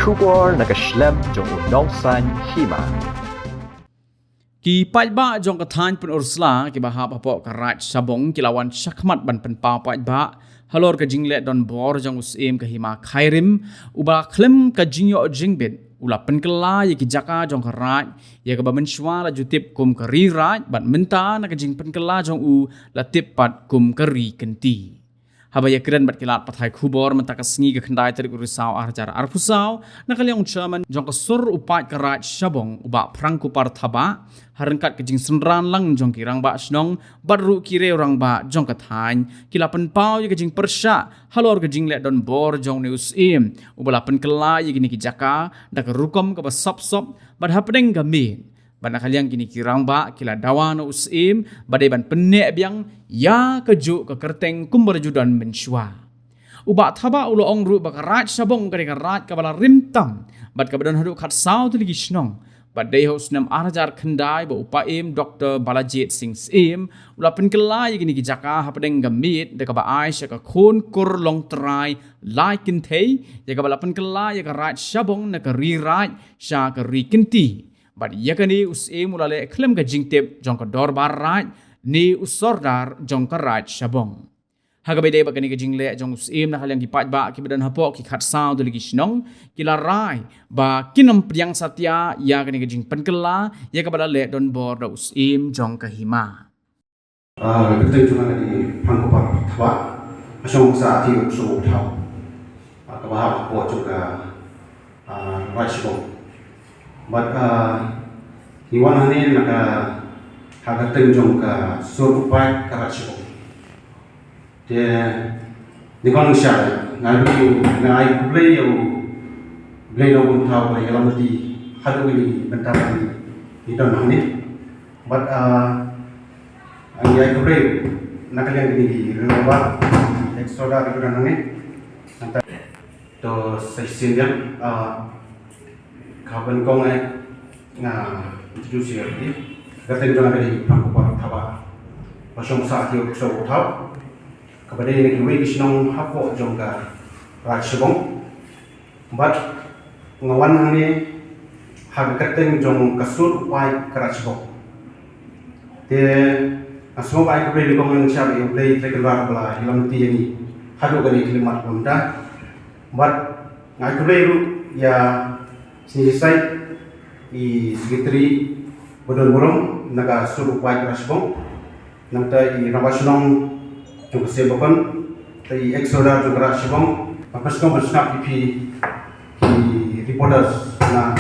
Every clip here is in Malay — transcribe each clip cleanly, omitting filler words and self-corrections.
kubor nakaslem jong unongsan hima. Ki pajba jong kathan pun ursla ki bahap apo karat sabong kilawan syakmat ban penpa pajba halor ka jingle don bor jong usim ka hima khairim uba klem ka jingyo jingbet ula penkela ye ki jaka jong karat ye ka bamenshwa la jutip kum kari raj ban menta na ka jing penkela jong u la tip pat kum kari kenti habaya keren bat kilat pathai khubor mentaka sngi ka khandai tarik urisau arjar arpusau nakaliang chairman jong ka sur upat karat sabong uba prangku par thaba harengkat kejing senran lang jong kirang ba snong badru kire orang ba jong kathan kilapan pau ye kejing persya halor kejing le don bor jong neus im ubalapan kela ye gini kijaka dak rukom ka sop sop bad hapdeng gamin bana kaliang kini kirang ba kila dawan usim badai ban penek biang ya keju ke kerteng kumbar judan mensyua uba thaba ulo ong ru bakarat sabong kare karat kabala rimtam bad kabadon hadu khat sau tu ligi snong badai ho snam arjar khandai ba upaim Dr. Balajit Singh Sim ula penkela ye gini kijaka hapdeng gamit de kaba aisha ka khon kur long trai lai kin thei ye kabala penkela ye karat sabong na ka ri raj sha ka ri kinti bad yakani usim ulale klem ka jingtep jong ka dor barat ni usordar jong ka raj sabong hagabede ba kani ka jingle jong usim na halyang dipat ba ki badan hapo ki khat sao de ligi snong kila rai ba kinam priang satya ya kani ka jing penkela ya ka badale don bor da usim jong ka hima 그때 중간에 방콕바로 타와 아쉬운 사티 없어 타와 아까 봐 보조가 와시고 but iwanani naka hagating jong ka surpai karachigo de nikon sha ngalu ngai play yo play no bun thaw ba yalamati hadu ni bentani idon hani but ang yai play nakaliang ni rewa extra idon hani anta to sesian kapan kong nga introduce yari gaten jona kali pangkopar thaba pasong sa ti so thab kabade ni kiwi kisnong hapo jongka rachbong but ngawan ni hagaten jong kasur pai karachbong te asmo pai kabade kong ang siya yung play tekrar bala hilang ti ni hadu kali klimat bunda but ngai kabade ya sinisay i sigitri bodon burung naga suru pai krasbong nangta i rawasnong jung sebokon tai exoda jung krasbong papaskong bersnap pi reporters na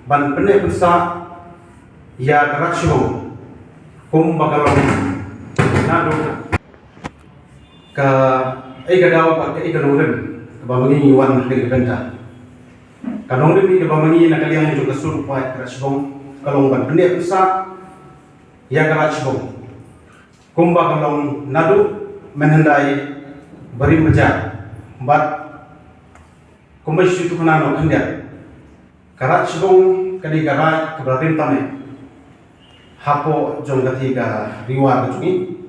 ban pene pusa ya krasbong kum bagalong na do ka ai gadaw pa ai ganulem ba mangi wan ke benta kanong ni ke bamangi na kaliang juga sur pai krasbong kalong ban pene sa ya krasbong kumba kalong nadu menhendai bari meja bat kumba situ kana no kandia krasbong kadi gara kebratim tame hapo jong gati ga riwa gujungi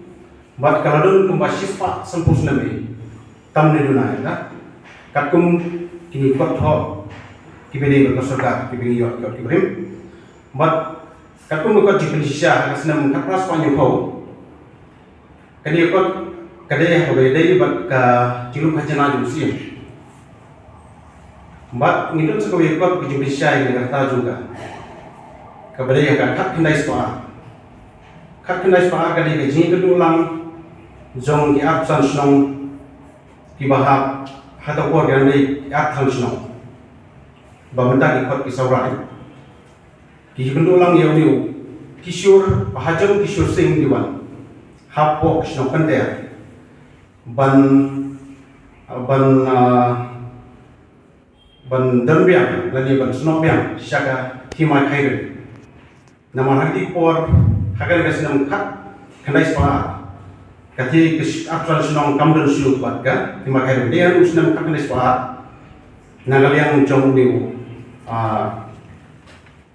bat kaladun kumba sispa sempus nami tamne dunai da kakum kini kot ho kibedi berkosorka kibedi yok kibrim but kakum ko jipenisha kasnam kapras panyo ho kadi ko kade ho bedai bat ka jilu khajana jusi but ngidon sa ko ko jipenisha ni garta juga kabede ka khatnai spa kadi ke jing kedu lang jong ki absan snong ki bahap hata ko gandai absan snong bamenta ki khot ki sawrai ki hindu lang yau niu kishur bahajam kishur sing diwan hapo kishno kande ban darbiang lani ban snobiang shaka hima khairu nama hadi por hagan gasnam khat khandai spa kati kish afran snong kamdon shu batka hima khairu dia usnam khandai spa nagaliang jong niu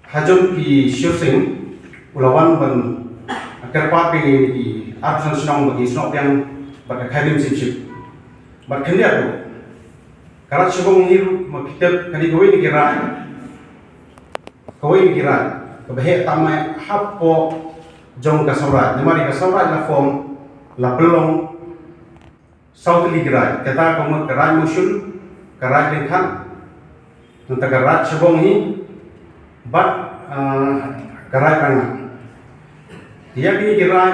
hajam ki shusing ulawan ban kerpa pe ki absan snong bagi snok yang baka khairim sip bat khandia do karat sebong hiru makitab kali kawin kirai kebahe tamai hapo jong kasaurat nemari kasaurat la form la pelong sautli kirai kata kamu kerai musul kerai lengkap tentang karat sebong hi bat kerai kangan dia kini kirai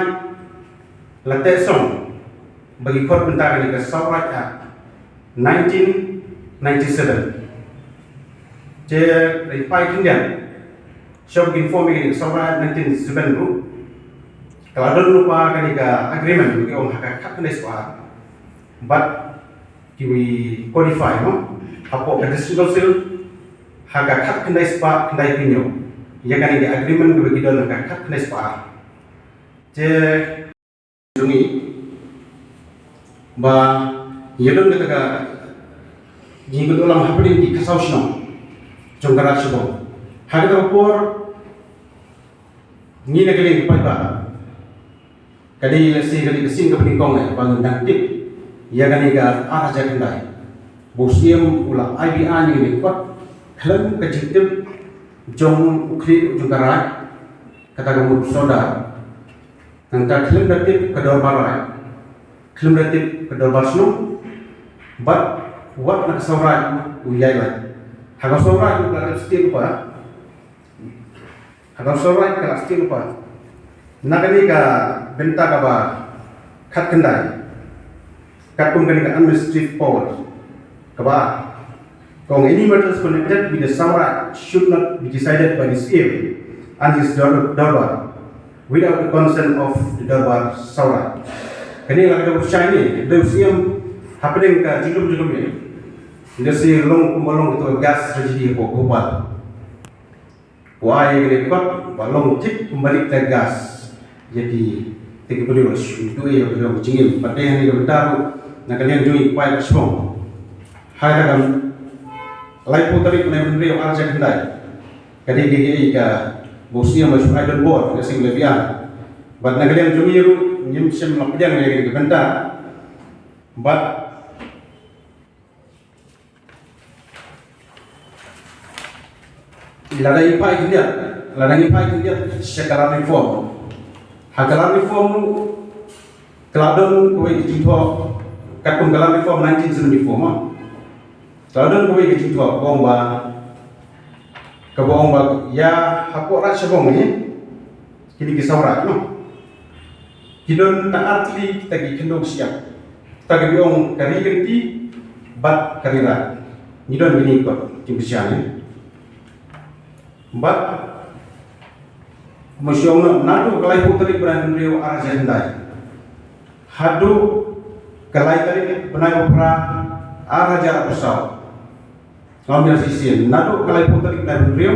latte song bagi kod bentar ni kasaurat 1997 je dari pai kindian shop informing ni kasaurat 1997 tu kalau ada lupa kani ka agreement bagi orang hak hak kena sepa but kiwi qualify no apo ka distribution hak hak kena sepa kena pinyo ya kani ka agreement bagi don hak hak kena sepa je jungi ba yedon kata jinggut ulang happening di kasausno jongkara sibo hagda por ni nagling paiba kadi lesi kadi kesing kaping kong bang dangtip ya kani ga arah jakandai bosiam ula IBA ni kot klan kejitip jong ukri jongkara kata kamu soda nanta klan datip kedor barai klan datip kedor barsno but what nak saurat uyai lah haga saurat kalau stil pa haga saurat kalau stil pa nakani ka benta ka ba khat kendai kat pun kani ka administrative power ka ba kong any matters connected with the saurat should not be decided by the CM and his darbar without the consent of the darbar saurat kani la ka usai ni the CM happening ka jilum ni industri long kumbalong itu gas terjadi ko global wai gede kot balong tip kembali ke gas jadi tiga periode itu ya periode cingil pada yang ini bentar nak kalian jui pai strong hai dalam lai putari kena beri arja kendai kadi GGI ka bosia masuk idol board ke sing lebian bat nak kalian jui ru nyim sem lapjang ya gede bentar bat ladang ipai dia secara reform hakalan reform keladon kowe dijito kapun kalan reform 1974 keladon kowe dijito bomba ya hapok rat sebong ni kini kisaurat no kidon tak arti tagi kendong siap tagi biong kari genti bat karirat nidon bini kot timbisian but musyong nadu kalai putri beran rio arja hendai hadu kalai tari benai opera arja besar ngambil sisi nadu kalai putri beran rio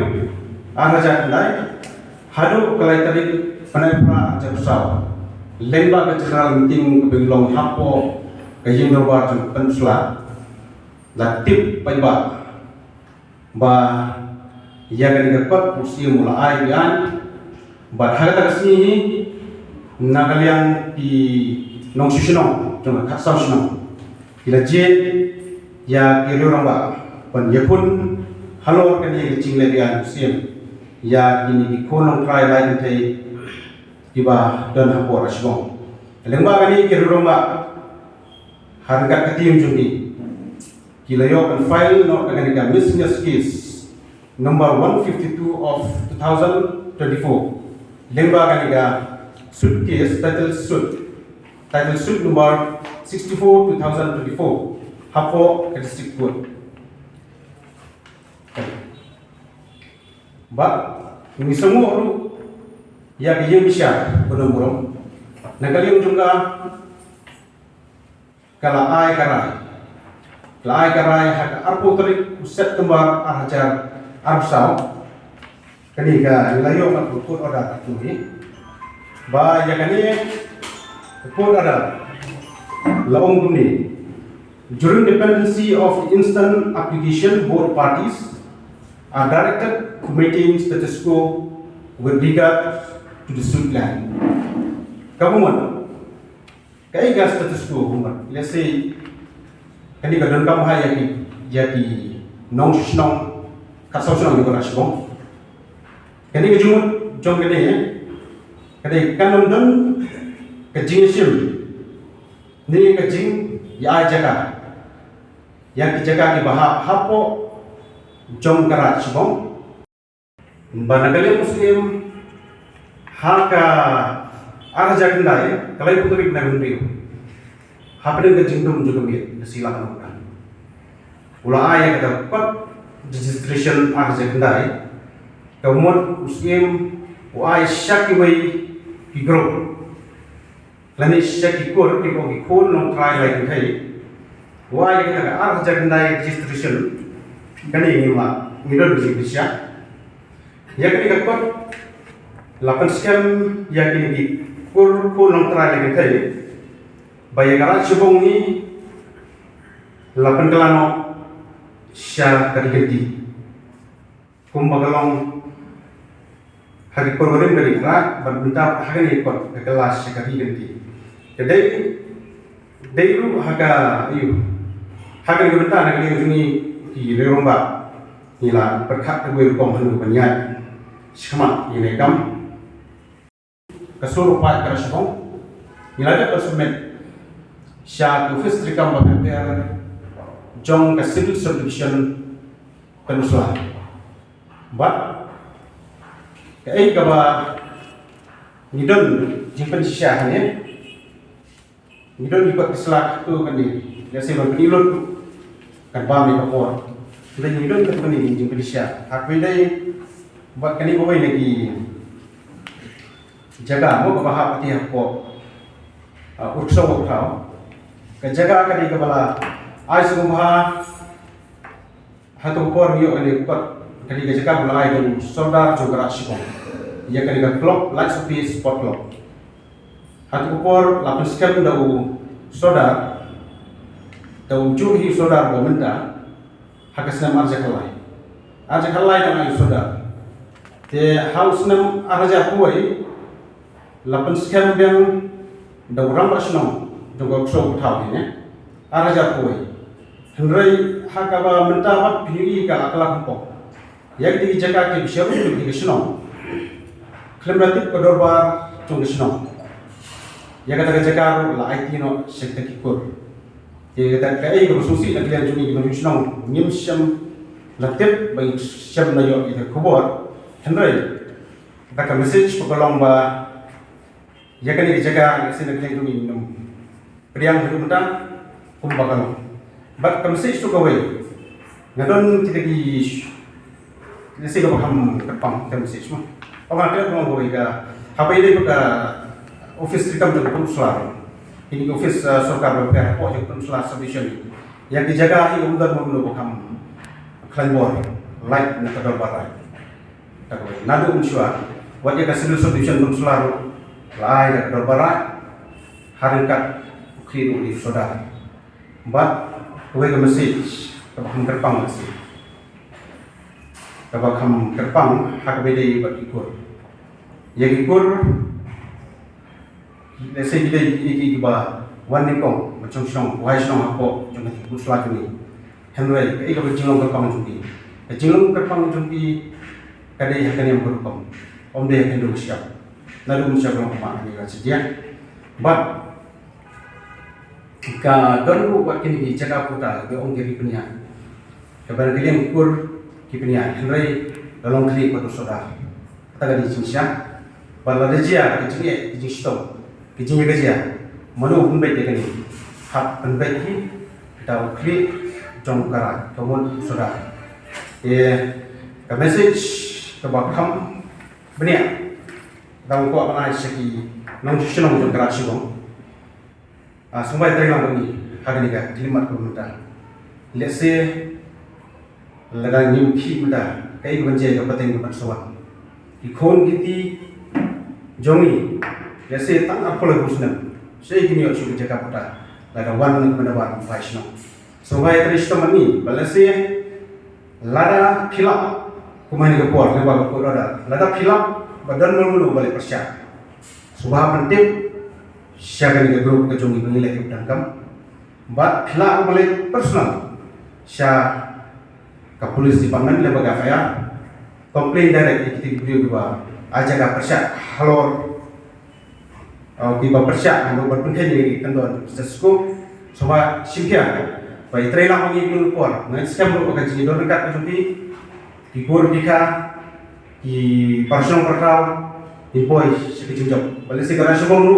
arja hendai hadu kalai tari benai opera arja besar lemba kecerahan meeting kebelong hapo kajing berbuat pensula latip paiba ba ia kini dapat usia mulai kan berharga kesini nakaliang di nong susunong cuma kasau sunong bila jet ya kiri orang ba pun ya pun halo kan yang kecil lebihan usia ya kini di konong try lain teh tiba dan hapor asbong lembah kini kiri orang ba harga ketim jumpi kila yo kan file no kan ikan business case number 152 of 2024 lembaga kaniga suit case title suit number 64 2024 hapo district court ba ini semua ru ya kiyem bisa bonom nagaliyong juga kala ay karai hak arpo tarik uset kembar ajar Arsau kaniga nilayo mat put order tuli ba ya kani put order laong duni during dependency of the instant application both parties are directed to maintain status quo with regard to the suit land kamu kai gas status quo let's say kaniga don kam hayaki jadi nong senong kasau senong juga rasbong. Kini kejumut jom kini ya, kini kan nonton kejing sim, ni kejing ya jaga, yang dijaga di bahap hapo jom kerat sebong. Banakali Muslim haka arja kendai, kalau itu tuh kita gembira. Hapin kejing tu juga biar silakan bukan. Ulah ayah kata kot registration arja kendai. Kemudian Muslim wai syaki wai kigro. Lani syaki kur kibo kikun nong try lagi kai. Wai kata arja kendai registration. Kani ini mah middle Indonesia. Ya kini kot 8 scam ya kini kur nong try lagi kai. Bayangkan sebong ni 8 kelano syar kadi kumbagalong hari korbarin dari rak berbentang hari ikut ke kelas kadi ganti. Jadi dulu haga berbentang lagi ujungi di rumah nila berkat gue kom hanu banyak semat ini kam kesurupan kerasong nila ada persumen sya office trikam bakter jong ke civil subdivision penuslah but kai kaba nidon jimpen syah ni nidon ikut keselak tu kan ni ya sebab penilot kan bami kapor dan nidon kan ni jimpen syah hak bedai buat kani bawai lagi jaga mo bahap hati hapo utsaw uthao kejaga kadi kepala ai sumha hatu por yo ani pat kadi kejaga bulai dan saudar juga rasikon ia kadi clock light office spot clock hatu por lapis skam dau saudar dau juhi saudar bomenda hakasna marja kalai dan ai saudar te house nam araja kuai lapan skam yang dau ram rasno juga kusau tahu ini, araja koi. Henry hakaba mentawat pilih ka akala kumpok. Yang dijaga ke bisharu di kesno. Klemratik kodorbar tung kesno. Yang kata jaga la IT no sekta kikur. Yang kata kai ke susi nak lihat juni di kesno. Nim syam latip bagi syam nayo itu kubur. Henry kata message pekolong ba. Yang kini dijaga sini nak lihat juni Priang hidup muda, kumbakan. But message tu kawai. Ngadon kita ki, nasi kau ham kepang message mah. Orang kita kau kawai ka. Apa ini kita office trikam juga konsular. Ini office sorkar berpihak pok juga konsular subdivision. Yang dijaga ini umdan mulu ham klanbor, light nak kadal barai. Tak kawai. Nadu unsua, wajah kasih subdivision konsular, light nak kadal barai. Haringkat kiri di saudara, but kue ke message, kabaham terpang masih, kabaham terpang hak beda buat ikur, yang ikur, lesai kita iki ba wan nikong, macam siang, wahai siang apa, jangan ikut selagi ni, Henry, kai kabah jinglong terpang jumpi, kadai hakan yang berukam, om dia hendu siap, lalu siap orang pemakai ni kan sedia, but ka donku buat kini jaga putar ke ong kiri punya kabar kalian kur kipunya Henry dalam kali pada saudara kata di Indonesia bala rejia kecil stop kecilnya kerja malu pun baik kini hak penbaiki kita klik jom karat kemudian saudara ke message ke bakam benih dalam ko apa segi nong jom karat sibong Sumbai terima bagi hari ni kan, terima komentar. Let's say, laga nyimpi muda, kai banjai ke pateng ke persoalan. Ikon kiti jongi, let's say tang apa lagu senang. Saya kini aku cuba jaga putar, laga wan kepada wan Vaishno. Sumbai terima ni, let's say lada pilak, kumai ke puar, leba ke puar lada pilak, badan mulu balik persiap. Subah penting. Siapa yang grup kejongi menilai keberangkam, but kelak balik personal. ka police department lembaga faya komplain direct kita video ba aja ka persya halor di ba persya ando berpengen di kandon sesko soba simpia bai trailer ngi pun por ngai scam ro ka ji don dekat juti di por dika di parsong perkau di boy sekecil job balik segala sebong lu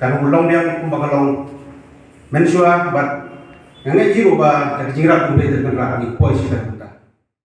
kan ulong dia kumbakalong mensua bat ngai jiro ba ka jingra pun be terkenal di boy sih